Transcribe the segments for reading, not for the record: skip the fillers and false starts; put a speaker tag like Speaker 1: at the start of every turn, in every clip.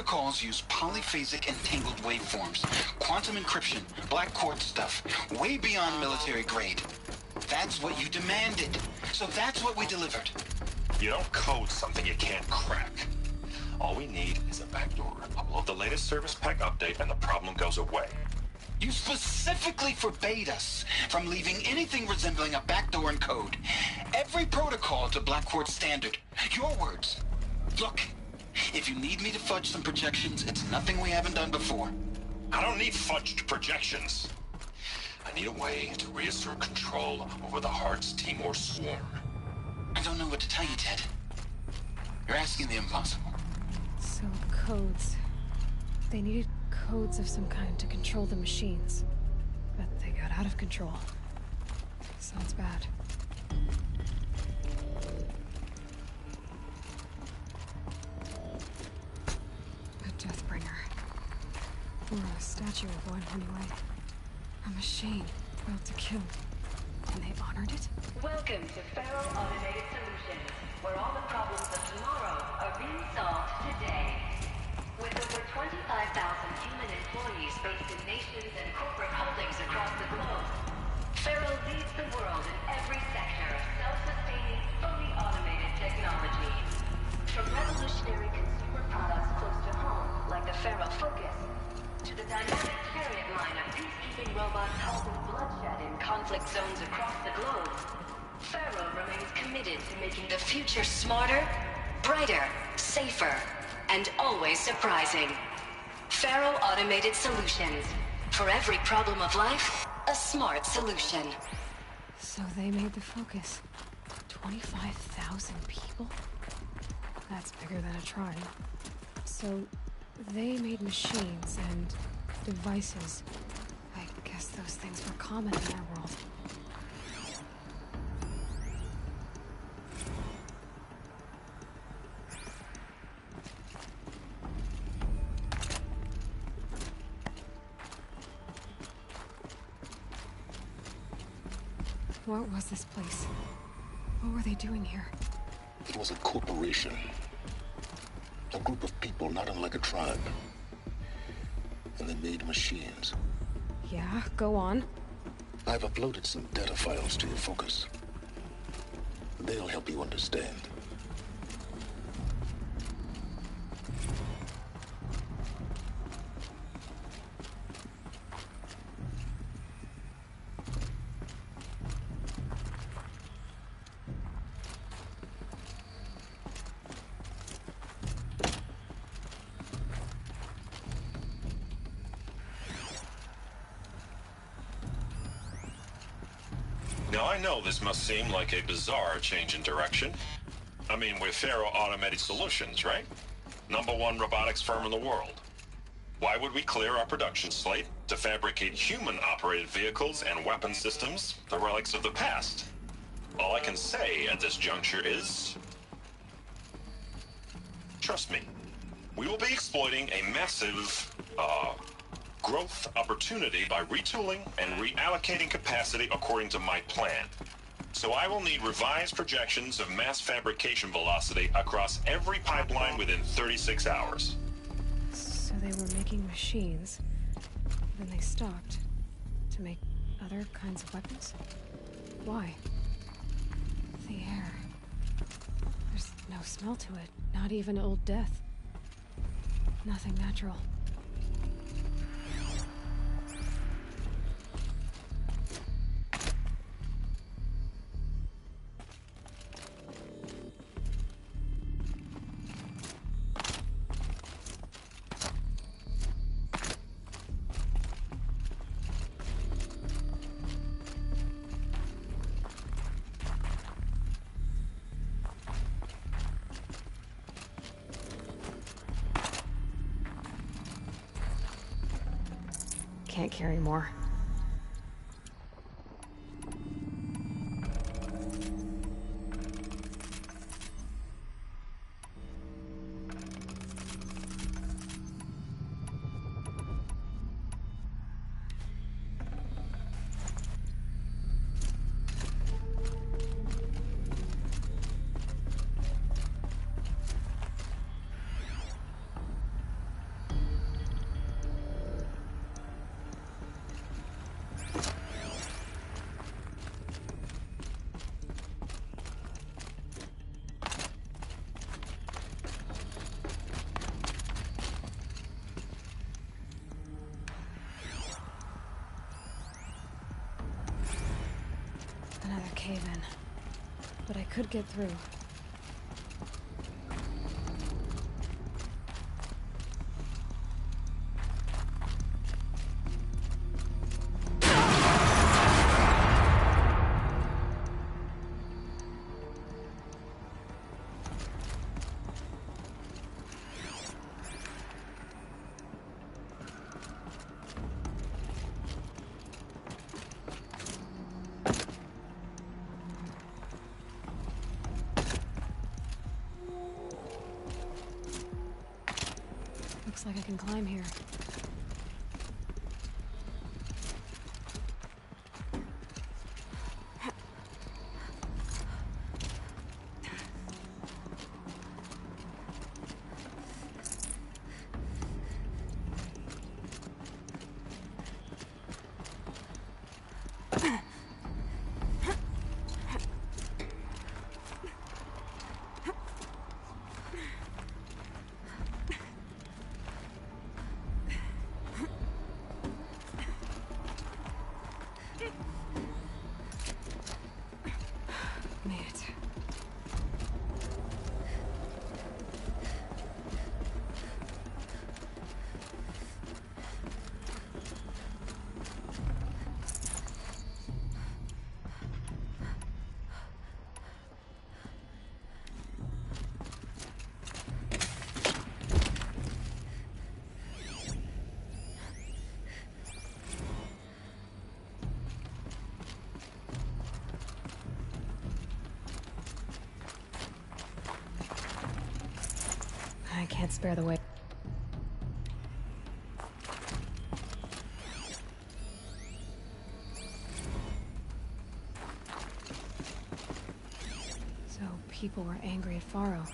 Speaker 1: protocols use polyphasic entangled waveforms, quantum encryption, black quartz stuff, way beyond military grade. That's what you demanded, so that's what we delivered.
Speaker 2: You don't code something you can't crack. All we need is a backdoor. Upload the latest service pack update and the problem goes away.
Speaker 1: You specifically forbade us from leaving anything resembling a backdoor in code. Every protocol to Black Quartz standard. Your words. Look, if you need me to fudge some projections, it's nothing we haven't done before.
Speaker 2: I don't need fudged projections. I need a way to reassert control over the Hearts Timor swarm.
Speaker 1: I don't know what to tell you, Ted. You're asking the impossible.
Speaker 3: So, codes. They needed codes of some kind to control the machines. But they got out of control. Sounds bad. A Deathbringer. Or a statue of one, anyway. A machine built to kill. And they honored it?
Speaker 4: Welcome to Faro Automated Solutions, where all the problems of tomorrow are being solved today. With over 25,000 human employees based in nations and corporate holdings across the globe, Faro leads the world in every sector of self-sustaining, fully automated technology. From revolutionary consumer products close to home, like the Faro Focus, to the dynamic chariot line of peacekeeping robots halting bloodshed in conflict zones across the globe, Faro remains committed to making the future smarter, brighter, safer, and always surprising. Faro Automated Solutions. For every problem of life, a smart solution.
Speaker 3: So they made the Focus. 25,000 people? That's bigger than a tribe. So they made machines and devices. I guess those things were common in our world. What was this place? What were they doing here?
Speaker 5: It was a corporation. A group of people not unlike a tribe. And they made machines.
Speaker 3: Yeah, go on.
Speaker 5: I've uploaded some data files to your Focus. They'll help you understand.
Speaker 2: Now I know this must seem like a bizarre change in direction. I mean, we're Faro Automated Solutions, right? #1 robotics firm in the world. Why would we clear our production slate to fabricate human-operated vehicles and weapon systems, the relics of the past? All I can say at this juncture is... trust me, we will be exploiting a massive, growth opportunity by retooling and reallocating capacity according to my plan. So I will need revised projections of mass fabrication velocity across every pipeline within 36 hours.
Speaker 3: So they were making machines, then they stopped to make other kinds of weapons? Why? The air. There's no smell to it, not even Old Death. Nothing natural. Can't carry more. Another cave-in. But I could get through. Looks like I can climb here. Made it. I can't spare the way. So people were angry at Faro.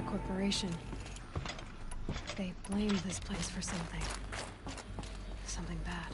Speaker 3: Corporation. They blamed this place for something. Something bad.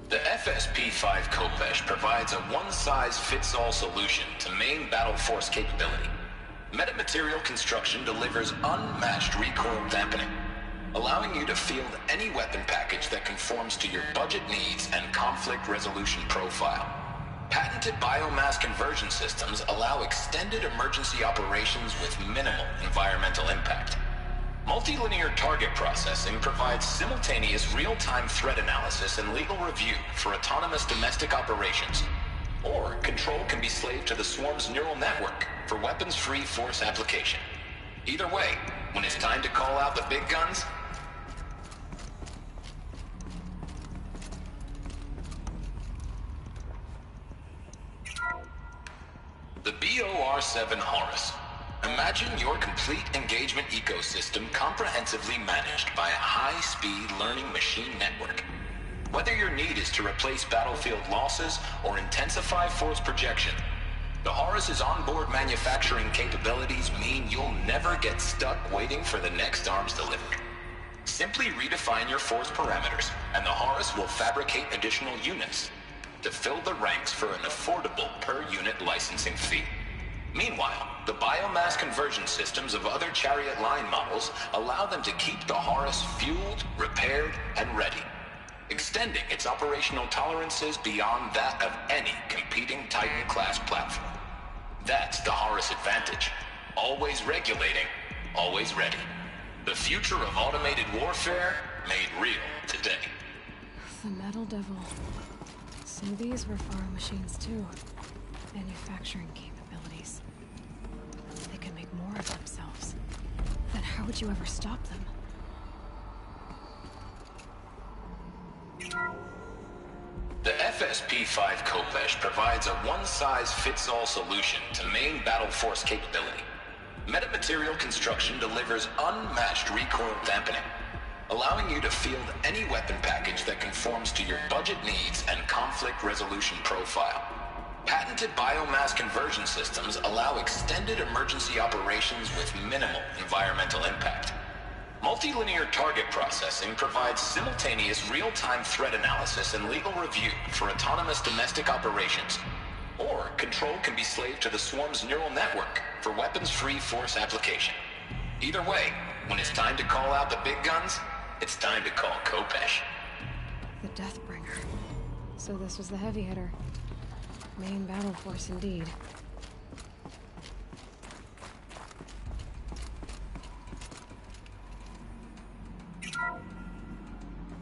Speaker 6: The FSP-5 Kopesh provides a one-size-fits-all solution to main battle force capability. Metamaterial construction delivers unmatched recoil dampening, allowing you to field any weapon package that conforms to your budget needs and conflict resolution profile. Patented biomass conversion systems allow extended emergency operations with minimal environmental impact. Multilinear target processing provides simultaneous real-time threat analysis and legal review for autonomous domestic operations. Or control can be slaved to the swarm's neural network for weapons-free force application. Either way, when it's time to call out the big guns, the BOR-7 Horus. Imagine your complete engagement ecosystem comprehensively managed by a high-speed learning machine network. Whether your need is to replace battlefield losses or intensify force projection, the Horus's onboard manufacturing capabilities mean you'll never get stuck waiting for the next arms delivery. Simply redefine your force parameters, and the Horus will fabricate additional units to fill the ranks for an affordable per-unit licensing fee. Meanwhile, the biomass conversion systems of other Chariot line models allow them to keep the Horus fueled, repaired, and ready, extending its operational tolerances beyond that of any competing Titan-class platform. That's the Horus advantage. Always regulating, always ready. The future of automated warfare made real today.
Speaker 3: The Metal Devil. So these were Faro machines too. Manufacturing capabilities. They could make more of themselves. Then how would you ever stop them?
Speaker 6: The FSP-5 Kopesh provides a one-size-fits-all solution to main battle force capability. Metamaterial construction delivers unmatched recoil dampening, allowing you to field any weapon package that conforms to your budget needs and conflict resolution profile. Patented biomass conversion systems allow extended emergency operations with minimal environmental impact. Multilinear target processing provides simultaneous real-time threat analysis and legal review for autonomous domestic operations. Or control can be slaved to the swarm's neural network for weapons-free force application. Either way, when it's time to call out the big guns, it's time to call Kopesh.
Speaker 3: The Deathbringer. So this was the heavy hitter. Main battle force indeed.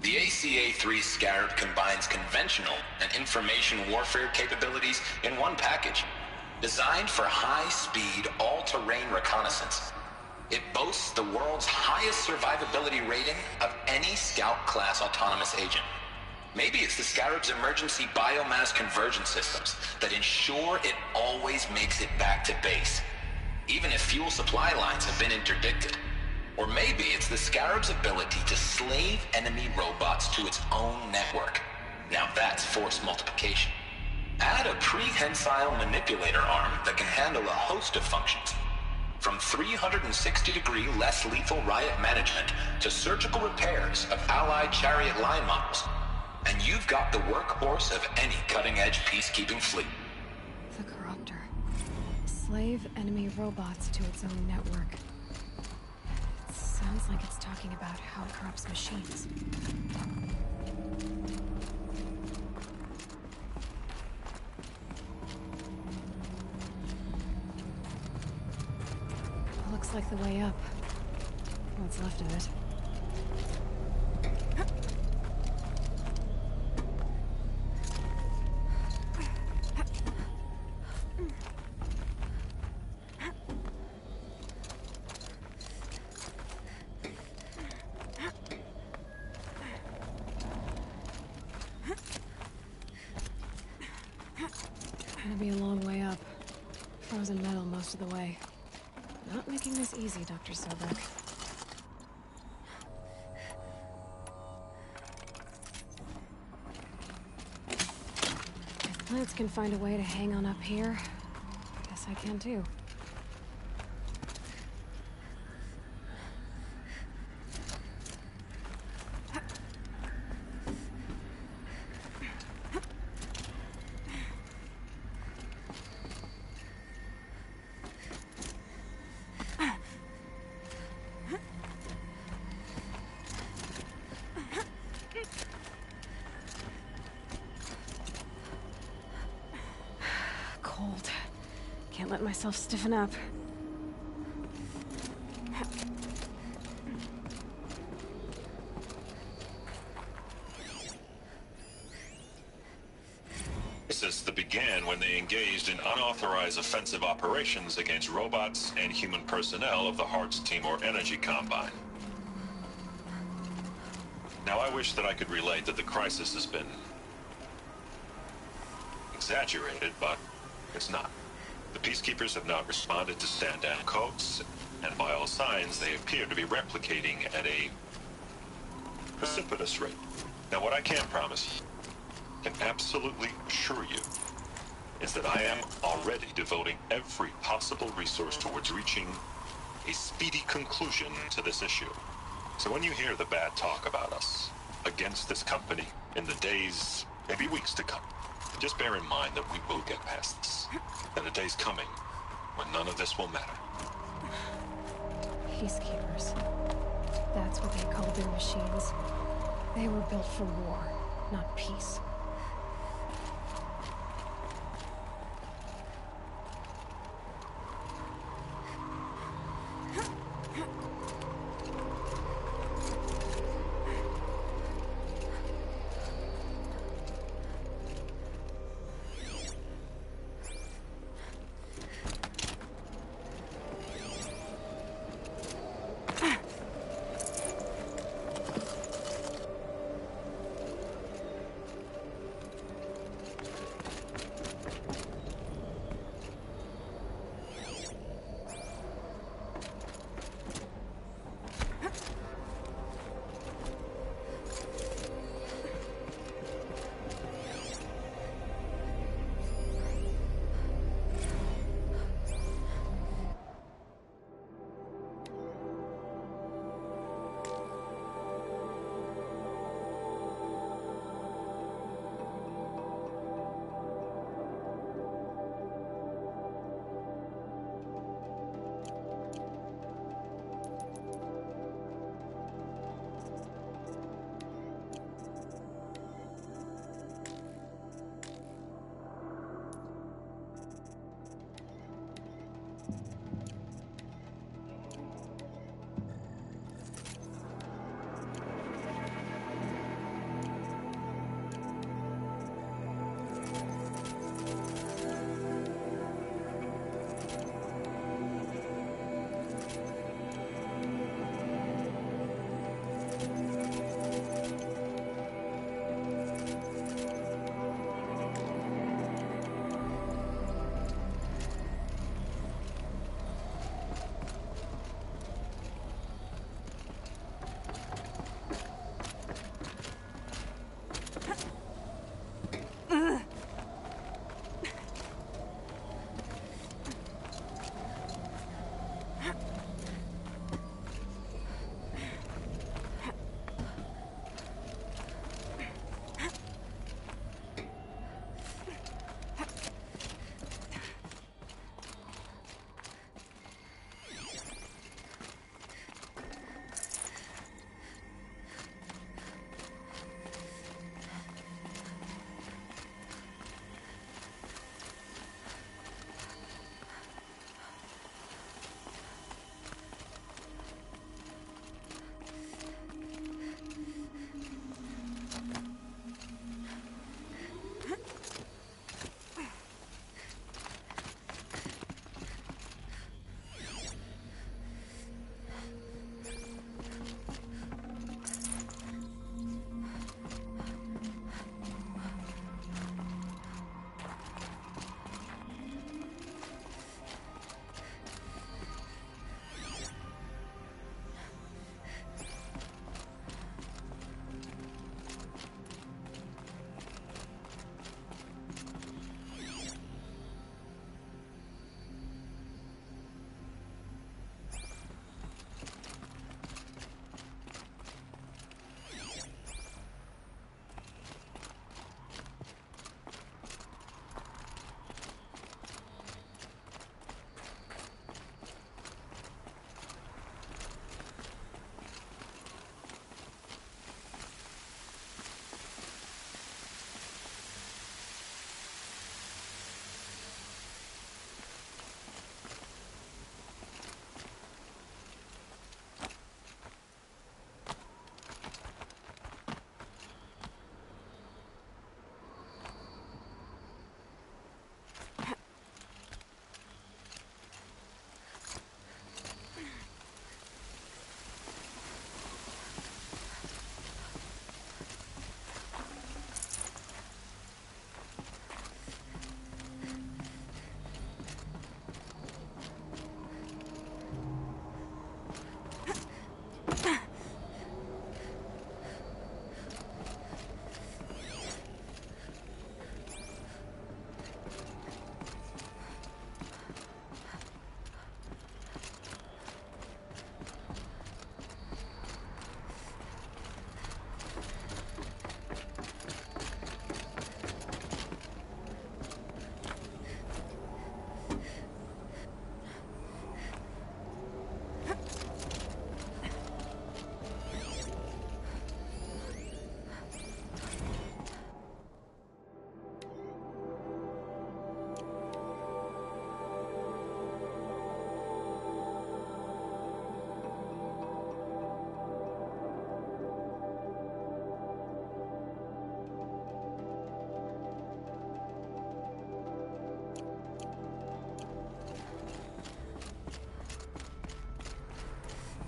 Speaker 6: The ACA-3 Scarab combines conventional and information warfare capabilities in one package, designed for high-speed, all-terrain reconnaissance. It boasts the world's highest survivability rating of any Scout-class autonomous agent. Maybe it's the Scarab's emergency biomass conversion systems that ensure it always makes it back to base, even if fuel supply lines have been interdicted. Or maybe it's the Scarab's ability to slave enemy robots to its own network. Now that's force multiplication. Add a prehensile manipulator arm that can handle a host of functions, from 360-degree less lethal riot management to surgical repairs of Allied chariot line models. And you've got the workhorse of any cutting-edge peacekeeping fleet.
Speaker 3: The Corruptor. Slave enemy robots to its own network. It sounds like it's talking about how it corrupts machines. Looks like the way up. What's left of it. Gonna be a long way up. Frozen metal most of the way. Not making this easy, Dr. Sobek. If plants can find a way to hang on up here, guess I can too. Cold. Can't let myself stiffen up.
Speaker 2: Crisis that began when they engaged in unauthorized offensive operations against robots and human personnel of the Hearts Timor Energy Combine. Now, I wish that I could relate that the crisis has been exaggerated, but it's not. The Peacekeepers have not responded to stand-down codes, and by all signs, they appear to be replicating at a precipitous rate. Now, what I can promise, can absolutely assure you, is that I am already devoting every possible resource towards reaching a speedy conclusion to this issue. So when you hear the bad talk about us against this company in the days, maybe weeks to come, just bear in mind that we will get past this. And the day's coming when none of this will matter.
Speaker 3: Peacekeepers. That's what they called their machines. They were built for war, not peace.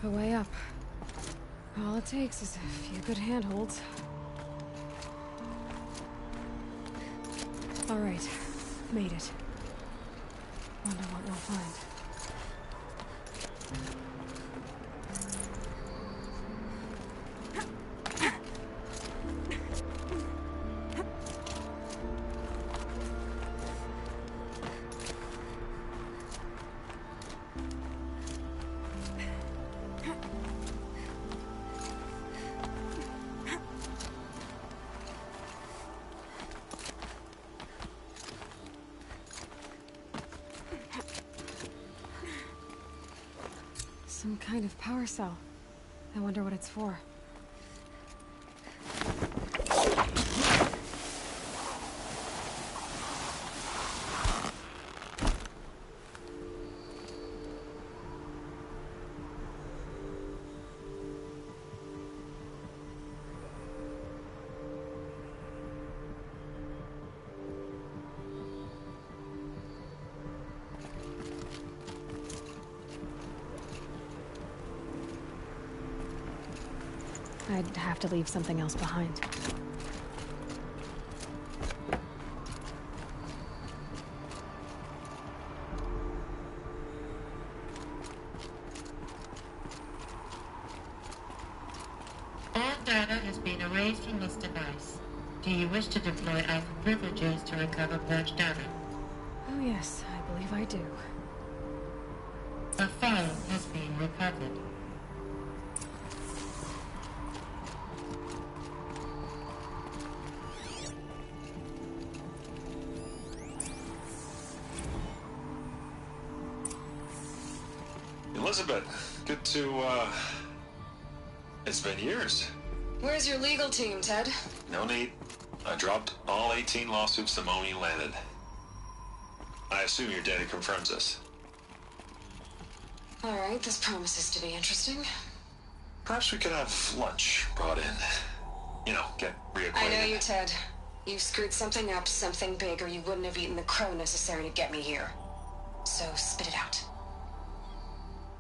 Speaker 3: A way up. All it takes is a few good handholds. All right, made it. Wonder what we'll find. Some kind of power cell. I wonder what it's for. I'd have to leave something else behind.
Speaker 7: All data has been erased from this device. Do you wish to deploy alpha privileges to recover purged data?
Speaker 3: Oh yes, I believe I do.
Speaker 7: A file has been recovered.
Speaker 2: Elizabeth, good to, it's been years.
Speaker 3: Where's your legal team, Ted?
Speaker 2: No need. I dropped all 18 lawsuits the moment you landed. I assume your data confirms this.
Speaker 3: All right, this promises to be interesting.
Speaker 2: Perhaps we could have lunch brought in. You know, get reacquainted.
Speaker 3: I know you, Ted. You screwed something up, something big, or you wouldn't have eaten the crow necessary to get me here. So spit it out.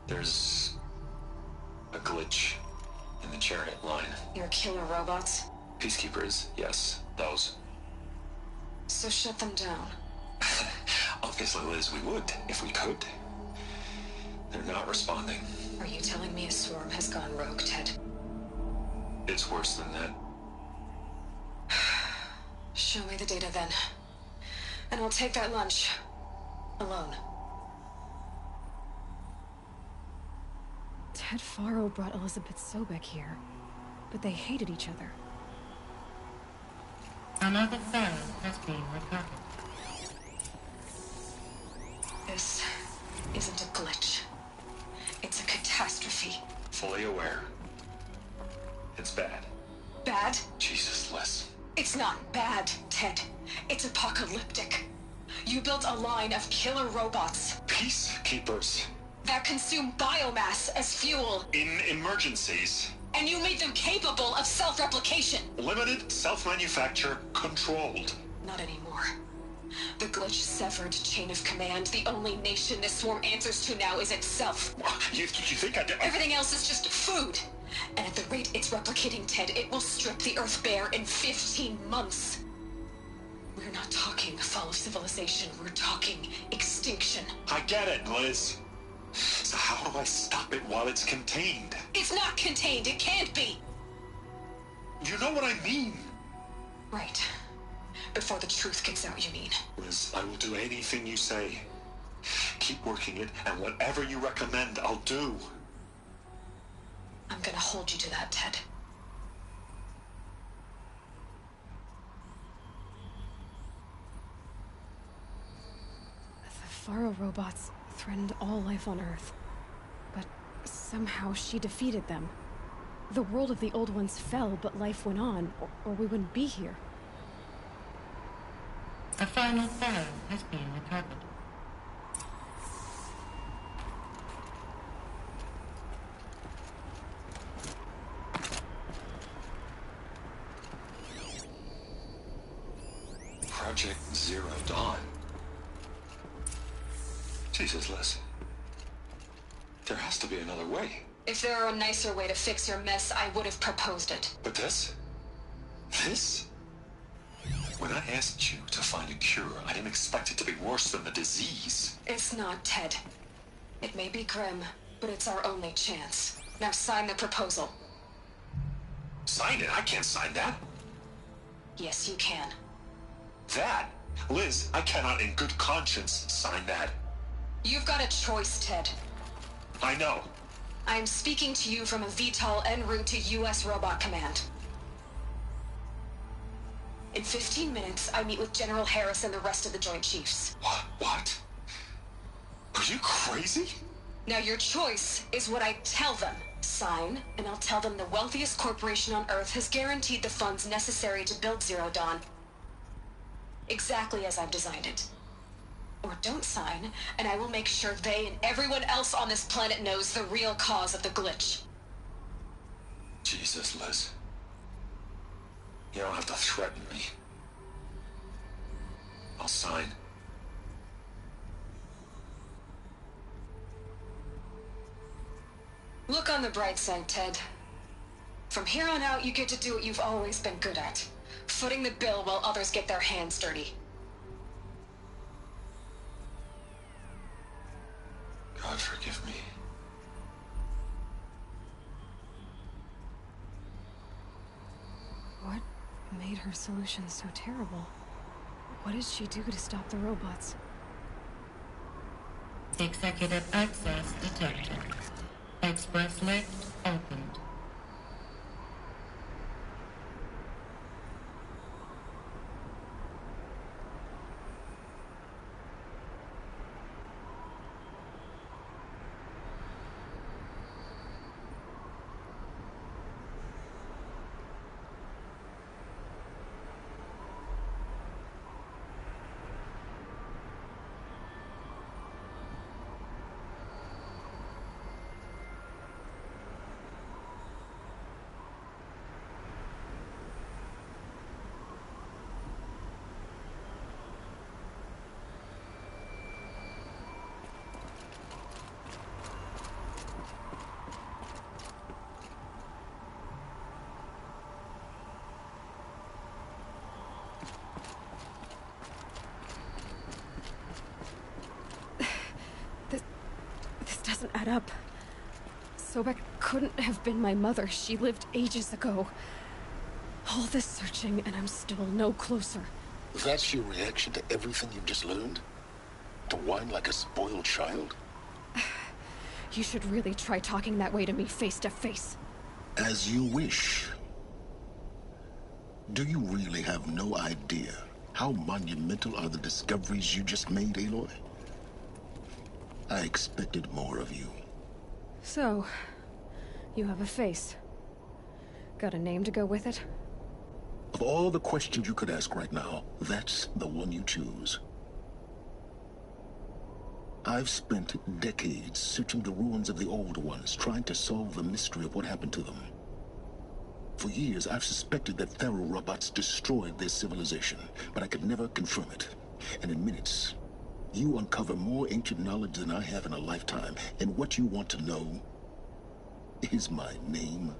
Speaker 2: There's a glitch in the chariot line.
Speaker 3: Your killer robots?
Speaker 2: Peacekeepers, yes, those.
Speaker 3: So shut them down.
Speaker 2: Obviously, Liz, we would, if we could. They're not responding.
Speaker 3: Are you telling me a swarm has gone rogue, Ted?
Speaker 2: It's worse than that.
Speaker 3: Show me the data then. And I'll take that lunch. Alone. Ted Faro brought Elizabeth Sobek here, but they hated each other.
Speaker 7: Another file has been recovered.
Speaker 3: This isn't a glitch. It's a catastrophe.
Speaker 2: Fully aware. It's bad.
Speaker 3: Bad?
Speaker 2: Jesus, Liz.
Speaker 3: It's not bad, Ted. It's apocalyptic. You built a line of killer robots
Speaker 2: Peacekeepers.
Speaker 3: that consume biomass as fuel,
Speaker 2: In emergencies.
Speaker 3: and you made them capable of self-replication.
Speaker 2: Limited, self-manufacture, controlled.
Speaker 3: Not anymore. The glitch severed chain of command. The only nation this swarm answers to now is itself.
Speaker 2: You think I did?
Speaker 3: Everything else is just food. And at the rate it's replicating, Ted, it will strip the Earth bare in 15 months. We're not talking fall of civilization. We're talking extinction.
Speaker 2: I get it, Liz. So how do I stop it while it's contained?
Speaker 3: It's not contained. It can't be.
Speaker 2: You know what I mean.
Speaker 3: Right. Before the truth gets out, you mean?
Speaker 2: Liz, I will do anything you say. Keep working it, and whatever you recommend, I'll do.
Speaker 3: I'm gonna hold you to that, Ted. The Faro robots threatened all life on Earth. But somehow she defeated them. The world of the old ones fell, but life went on, or we wouldn't be here.
Speaker 7: A final file has been recovered.
Speaker 2: Project Zero Dawn. Jesus, Liz. There has to be another way.
Speaker 3: If there were a nicer way to fix your mess, I would have proposed it.
Speaker 8: But this? This? When I asked you to find a cure, I didn't expect it to be worse than the disease.
Speaker 3: It's not, Ted. It may be grim, but it's our only chance. Now sign the proposal.
Speaker 8: Sign it? I can't sign that.
Speaker 3: Yes, you can.
Speaker 8: That? Liz, I cannot in good conscience sign that.
Speaker 3: You've got a choice, Ted.
Speaker 8: I know.
Speaker 3: I am speaking to you from a VTOL en route to U.S. Robot Command. In 15 minutes, I meet with General Harris and the rest of the Joint Chiefs.
Speaker 8: What? Are you crazy?
Speaker 3: Now your choice is what I tell them. Sign, and I'll tell them the wealthiest corporation on Earth has guaranteed the funds necessary to build Zero Dawn. Exactly as I've designed it. Or don't sign, and I will make sure they and everyone else on this planet knows the real cause of the glitch.
Speaker 8: Jesus, Liz. You don't have to threaten me. I'll sign.
Speaker 3: Look on the bright side, Ted. From here on out, you get to do what you've always been good at. Footing the bill while others get their hands dirty.
Speaker 8: God forgive me.
Speaker 3: What made her solution so terrible? What did she do to stop the robots?
Speaker 7: Executive access detected. Express lift opened.
Speaker 3: Doesn't add up. Sobek couldn't have been my mother. She lived ages ago. All this searching, and I'm still no closer.
Speaker 5: That's your reaction to everything you've just learned? To whine like a spoiled child?
Speaker 3: You should really try talking that way to me face to face.
Speaker 5: As you wish. Do you really have no idea how monumental are the discoveries you just made, Aloy? I expected more of you.
Speaker 3: So, you have a face. Got a name to go with it?
Speaker 5: Of all the questions you could ask right now, that's the one you choose. I've spent decades searching the ruins of the old ones, trying to solve the mystery of what happened to them. For years, I've suspected that Faro robots destroyed their civilization, but I could never confirm it. And in minutes, you uncover more ancient knowledge than I have in a lifetime, and what you want to know is my name.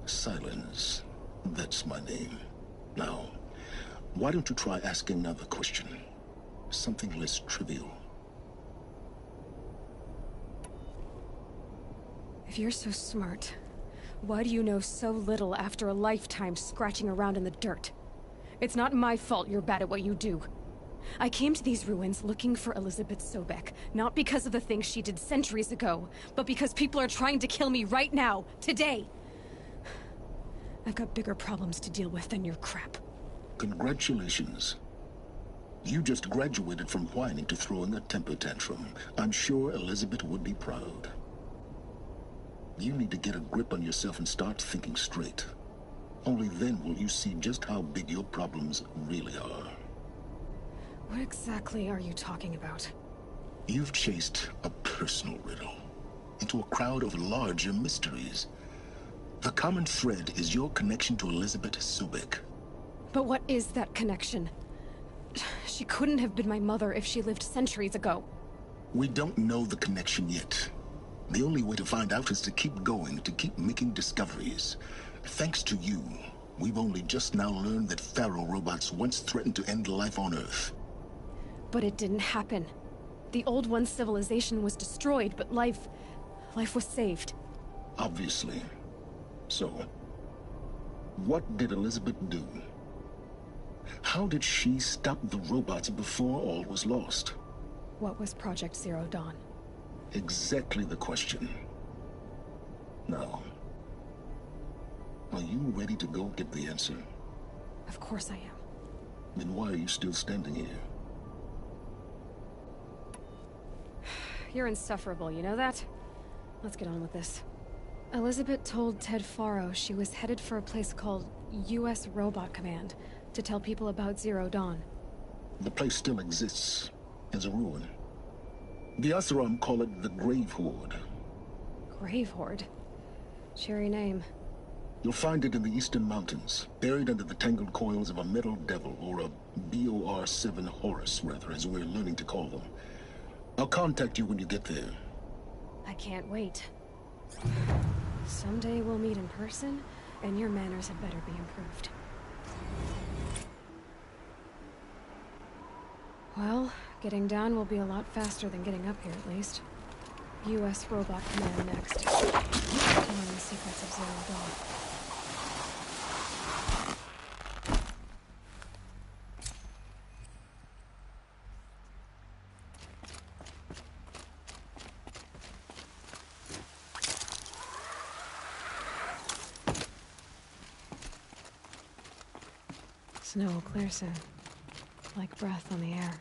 Speaker 5: Silence. That's my name. Now, why don't you try asking another question? Something less trivial.
Speaker 3: If you're so smart, why do you know so little after a lifetime scratching around in the dirt? It's not my fault you're bad at what you do. I came to these ruins looking for Elizabeth Sobek, not because of the things she did centuries ago, but because people are trying to kill me right now, today. I've got bigger problems to deal with than your crap.
Speaker 5: Congratulations. You just graduated from whining to throwing a temper tantrum. I'm sure Elizabeth would be proud. You need to get a grip on yourself and start thinking straight. Only then will you see just how big your problems really are.
Speaker 3: What exactly are you talking about?
Speaker 5: You've chased a personal riddle into a crowd of larger mysteries. The common thread is your connection to Elizabeth Sobek.
Speaker 3: But what is that connection? She couldn't have been my mother if she lived centuries ago.
Speaker 5: We don't know the connection yet. The only way to find out is to keep going, to keep making discoveries. Thanks to you, we've only just now learned that Faro robots once threatened to end life on Earth.
Speaker 3: But it didn't happen. The Old One's civilization was destroyed, but life was saved.
Speaker 5: Obviously. So, what did Elizabeth do? How did she stop the robots before all was lost?
Speaker 3: What was Project Zero Dawn?
Speaker 5: Exactly the question. Now, are you ready to go get the answer?
Speaker 3: Of course I am.
Speaker 5: Then why are you still standing here?
Speaker 3: You're insufferable, you know that? Let's get on with this. Elizabeth told Ted Faro she was headed for a place called U.S. Robot Command to tell people about Zero Dawn.
Speaker 5: The place still exists, as a ruin. The Asaram call it the Grave Horde.
Speaker 3: Grave Horde? Cheery name.
Speaker 5: You'll find it in the eastern mountains, buried under the tangled coils of a metal devil, or a BOR-7 Horus, rather, as we're learning to call them. I'll contact you when you get there.
Speaker 3: I can't wait. Someday we'll meet in person, and your manners had better be improved. Well, getting down will be a lot faster than getting up here, at least. U.S. Robot Command next. To learn the secrets of Zero Dawn. Snow will clear soon. Like breath on the air.